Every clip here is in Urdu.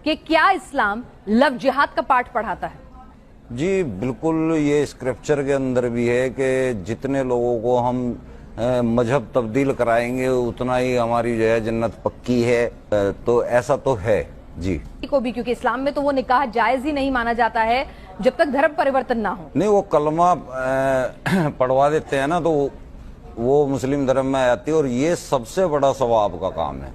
کہ کیا اسلام لو جہاد کا پارٹ پڑھاتا ہے؟ جی بالکل، یہ اسکرپچر کے اندر بھی ہے کہ جتنے لوگوں کو ہم مذہب تبدیل کرائیں گے اتنا ہی ہماری جو ہے جنت پکی ہے، تو ایسا تو ہے جی کو بھی، کیونکہ اسلام میں تو وہ نکاح جائز ہی نہیں مانا جاتا ہے جب تک دھرم پریورتن نہ ہو۔ نہیں، وہ کلمہ پڑھوا دیتے ہیں نا تو وہ مسلم دھرم میں آتی ہے، اور یہ سب سے بڑا ثواب کا کام ہے۔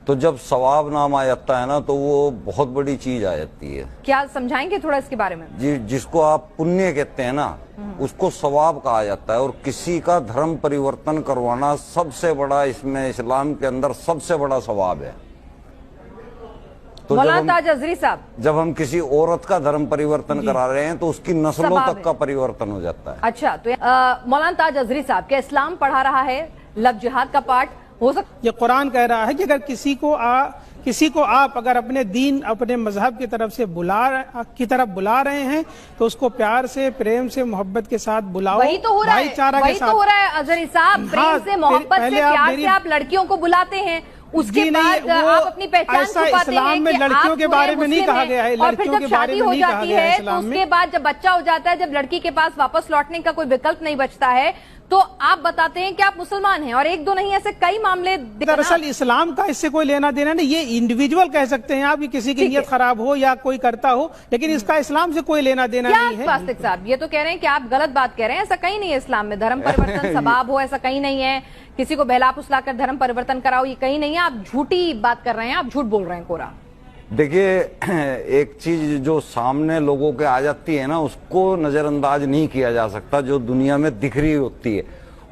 تو جب ثواب نام آ جاتا ہے نا تو وہ بہت بڑی چیز آ جاتی ہے۔ کیا سمجھائیں گے تھوڑا اس کے بارے میں؟ جی، جس کو آپ پنیہ کہتے ہیں نا اس کو ثواب کہا جاتا ہے، اور کسی کا دھرم پریورتن کروانا سب سے بڑا، اس میں اسلام کے اندر سب سے بڑا ثواب ہے۔ تو مولانا تاج اظہری صاحب، جب ہم کسی عورت کا دھرم پریورتن کرا رہے ہیں تو اس کی نسلوں تک کا پریورتن ہو جاتا ہے۔ اچھا، تو مولانا تاج اظہری صاحب، کیا اسلام پڑھا رہا ہے لو جہاد کا پارٹ ہو سکتا؟ یہ قرآن کہہ رہا ہے کہ اگر کسی کو آپ اگر اپنے دین، اپنے مذہب کی طرف بلا رہے ہیں تو اس کو پیار سے، پریم سے، محبت کے ساتھ بلاؤ۔ وہی تو ہو رہا ہے اظہری صاحب، پریم سے، محبت سے، پیار سے آپ لڑکیوں کو بلاتے ہیں، اس کے بعد آپ اپنی پہچان چھپاتے ہیں اسلام میں لڑکیوں کے بارے میں نہیں کہا گیا ہے، اور پھر جب شادی ہو جاتی ہے تو اس کے بعد جب بچہ ہو جاتا ہے، جب لڑکی کے پاس واپس لوٹنے کا کوئی وکلپ نہیں بچتا ہے تو آپ بتاتے ہیں کہ آپ مسلمان ہیں، اور ایک دو نہیں، ایسے کئی معاملے۔ دراصل اسلام کا اس سے کوئی لینا دینا نہیں، یہ انڈیویجول کہہ سکتے ہیں آپ، کسی کی نیت خراب ہو یا کوئی کرتا ہو، لیکن اس کا اسلام سے کوئی لینا دینا نہیں ہے۔ فاسق صاحب یہ تو کہہ رہے ہیں کہ آپ غلط بات کہہ رہے ہیں، ایسا کہیں نہیں ہے اسلام میں دھرم پریورتن سباب ہو، ایسا کہیں نہیں ہے، کسی کو بہلا پھسلا کر دھرم پریورتن کراؤ، یہ کہیں نہیں ہے، آپ جھوٹی بات کر رہے ہیں، آپ جھوٹ بول رہے ہیں کورا۔ دیکھیے، ایک چیز جو سامنے لوگوں کے آ جاتی ہے نا اس کو نظر انداز نہیں کیا جا سکتا، جو دنیا میں دکھ رہی ہوتی ہے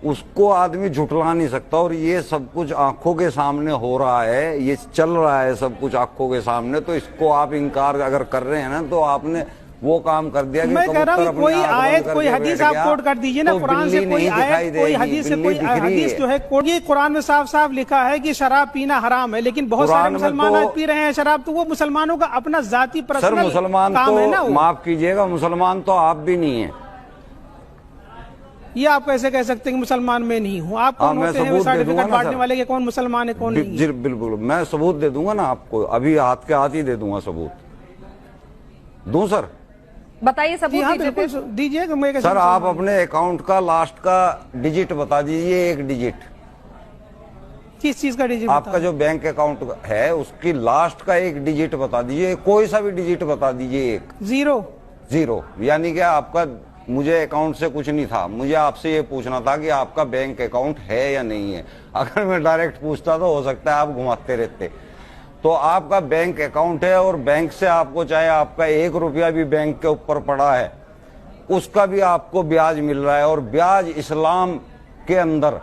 اس کو آدمی جھٹلا نہیں سکتا، اور یہ سب کچھ آنکھوں کے سامنے ہو رہا ہے، یہ چل رہا ہے سب کچھ آنکھوں کے سامنے، تو اس کو آپ انکار اگر کر رہے ہیں نا تو آپ نے وہ کام کر دیا کہ میں کہہ رہا ہوں کوئی آیت، کوئی حدیث آپ کوٹ کر دیجئے نا، قرآن سے کوئی آیت، کوئی حدیث سے کوئی حدیث جو ہے، یہ قرآن میں صاف صاف لکھا ہے کہ شراب پینا حرام ہے، لیکن بہت سارے مسلمان آج پی رہے ہیں شراب، تو وہ مسلمانوں کا اپنا ذاتی پرسنل کام ہے نا۔ معاف کیجئے گا، مسلمان تو آپ بھی نہیں ہیں۔ یہ آپ کیسے کہہ سکتے ہیں کہ مسلمان میں نہیں ہوں؟ آپ کون ہوتے ہیں سرٹیفکیٹ بانٹنے والے کہ کون مسلمان ہے کون نہیں ہے؟ جی بالکل، میں ثبوت دے دوں گا نا آپ کو، ابھی ہاتھ کے ہاتھ ہی دے دوں گا ثبوت۔ دوں سر؟ بتائیے ثبوت دیجیے۔ سر آپ اپنے اکاؤنٹ کا لاسٹ کا ڈیجٹ بتا دیجئے، ایک ڈیجٹ۔ کس چیز کا ڈیجٹ؟ آپ کا جو بینک اکاؤنٹ ہے اس کی لاسٹ کا ایک ڈیجٹ بتا دیجئے، کوئی سا بھی ڈیجٹ بتا دیجئے۔ ایک زیرو، یعنی کہ آپ کا، مجھے اکاؤنٹ سے کچھ نہیں تھا، مجھے آپ سے یہ پوچھنا تھا کہ آپ کا بینک اکاؤنٹ ہے یا نہیں ہے۔ اگر میں ڈائریکٹ پوچھتا تو ہو سکتا ہے آپ گھماتے رہتے۔ تو آپ کا بینک اکاؤنٹ ہے، اور بینک سے آپ کو چاہے آپ کا 1 روپیہ بھی بینک کے اوپر پڑا ہے اس کا بھی آپ کو بیاج مل رہا ہے، اور بیاج اسلام کے اندر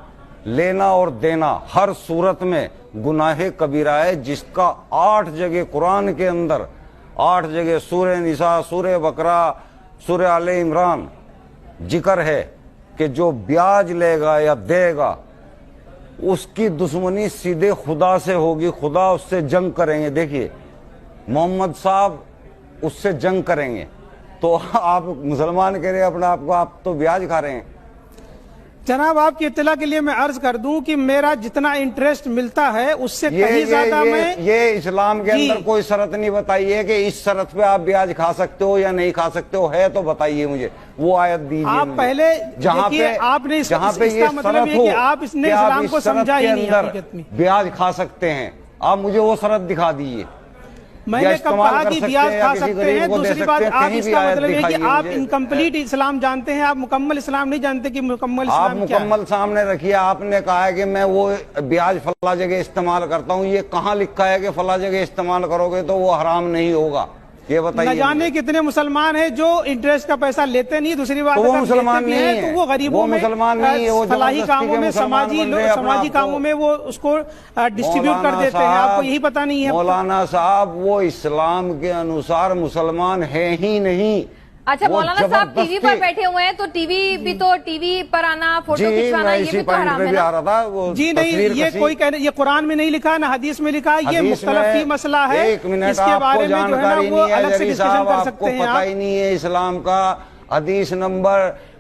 لینا اور دینا ہر صورت میں گناہ کبیرہ ہے، جس کا 8 جگہ قرآن کے اندر، 8 جگہ سورہ نساء، سورہ بقرہ، سورہ آل عمران ذکر ہے کہ جو بیاج لے گا یا دے گا اس کی دشمنی سیدھے خدا سے ہوگی، خدا اس سے جنگ کریں گے۔ دیکھیے محمد صاحب اس سے جنگ کریں گے، تو آپ مسلمان کہہ رہے ہیں اپنا آپ کو، آپ تو بیاج کھا رہے ہیں۔ جناب آپ کی اطلاع کے لیے میں عرض کر دوں کہ میرا جتنا انٹرسٹ ملتا ہے اس سے کہیں زیادہ میں، یہ اسلام کے اندر کوئی شرط نہیں بتائیے کہ اس شرط پہ آپ بیاج کھا سکتے ہو یا نہیں کھا سکتے ہو، ہے تو بتائیے مجھے، وہ آیت دیجیے۔ آپ پہلے دیکھیے، آپ نے اس کا مطلب یہ کہ آپ اس نے اسلام کو سمجھا ہی نہیں حقیقت میں، بیاج کھا سکتے ہیں، آپ مجھے وہ شرط دکھا دیجیے۔ میں نے کب کہا کہ بیاج کھا سکتے ہیں؟ دوسری بات، آپ اس کا مطلب ہے کہ آپ انکمپلیٹ اسلام جانتے ہیں، آپ مکمل اسلام نہیں جانتے کہ مکمل اسلام کیا ہے۔ آپ مکمل سامنے رکھیے، آپ نے کہا ہے کہ میں وہ بیاج فلاں جگہ استعمال کرتا ہوں، یہ کہاں لکھا ہے کہ فلاں جگہ استعمال کرو گے تو وہ حرام نہیں ہوگا؟ یہ بتائیے۔ نہ جانے کتنے مسلمان ہیں جو انٹرسٹ کا پیسہ لیتے نہیں، دوسری بات وہ مسلمان نہیں ہے، تو وہ غریبوں میں، فلاحی کاموں میں، سماجی کاموں میں وہ اس کو ڈسٹریبیوٹ کر دیتے ہیں، آپ کو یہی پتہ نہیں ہے؟ مولانا صاحب وہ اسلام کے انوسار مسلمان ہے ہی نہیں۔ اچھا مولانا صاحب ٹی وی پر بیٹھے ہوئے ہیں، تو ٹی وی بھی تو ٹی وی پر آنا، فوٹو کھچوانا، یہ بھی تو حرام ہے نا؟ جی نہیں، یہ کوئی کہہ رہے، یہ قرآن میں نہیں لکھا ہے، نہ حدیث میں لکھا ہے، یہ مختلف ہی مسئلہ ہے، اس کے بارے میں جو ہے نا وہ الگ سے ڈسکشن کر سکتے ہیں۔ آپ کو پتہ ہی نہیں ہے اسلام کا حدیث نمبر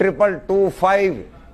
2225,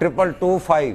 2225।